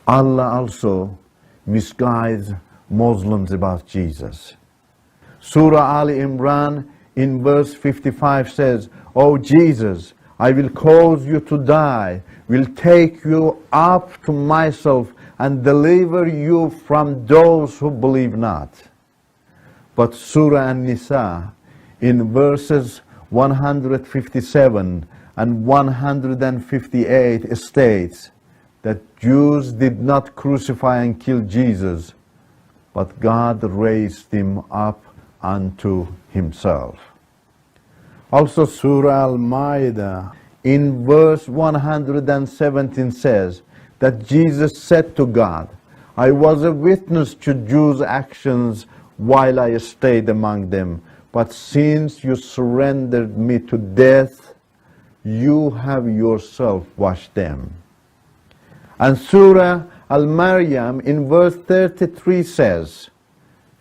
Allah also misguides Muslims about Jesus. Surah Ali Imran in verse 55 says, "O Jesus, I will cause you to die, will take you up to myself and deliver you from those who believe not." But Surah An-Nisa in verses 157 and 158 states that Jews did not crucify and kill Jesus, but God raised him up unto himself. Also Surah Al-Ma'idah in verse 117 says that Jesus said to God, "I was a witness to Jews' actions while I stayed among them, but since you surrendered me to death, you have yourself washed them." And Surah Al-Maryam in verse 33 says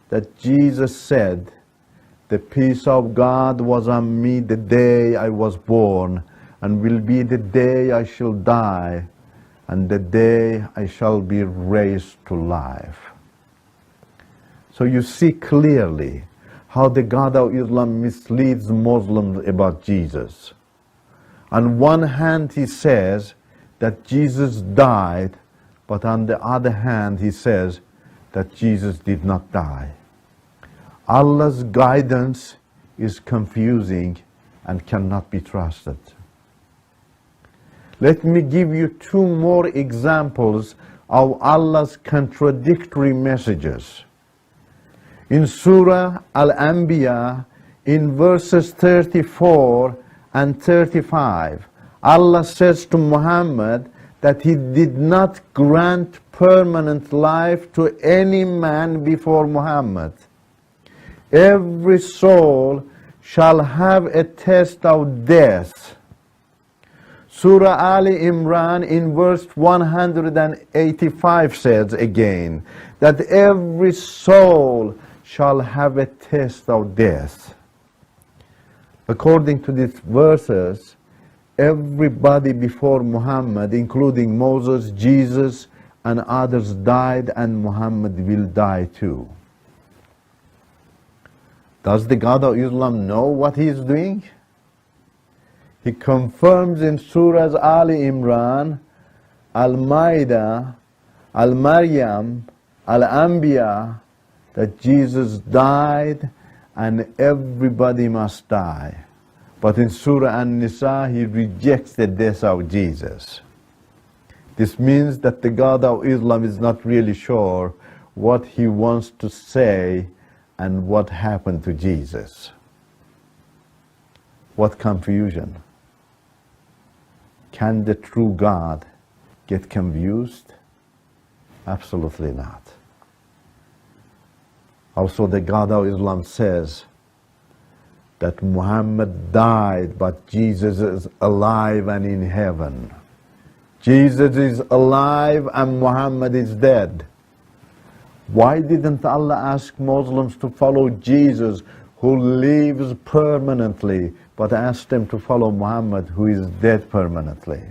that Jesus said, "The peace of God was on me the day I was born, and will be the day I shall die, and the day I shall be raised to life." So you see clearly how the God of Islam misleads Muslims about Jesus. On one hand, he says that Jesus died, but on the other hand, he says that Jesus did not die. Allah's guidance is confusing and cannot be trusted. Let me give you two more examples of Allah's contradictory messages. In Surah Al-Anbiya, in verses 34 and 35, Allah says to Muhammad that he did not grant permanent life to any man before Muhammad. Every soul shall have a test of death. Surah Ali Imran in verse 185 says again that every soul shall have a test of death. According to these verses, everybody before Muhammad, including Moses, Jesus, and others died, and Muhammad will die too. Does the God of Islam know what he is doing? He confirms in Surahs Ali Imran, Al-Ma'idah, Al-Maryam, Al-Anbiya that Jesus died and everybody must die. But in Surah An-Nisa, he rejects the death of Jesus. This means that the God of Islam is not really sure what he wants to say and what happened to Jesus. What confusion. Can the true God get confused? Absolutely not. Also, the God of Islam says that Muhammad died, but Jesus is alive and in heaven. Jesus is alive and Muhammad is dead. Why didn't Allah ask Muslims to follow Jesus, who lives permanently, but asked them to follow Muhammad, who is dead permanently?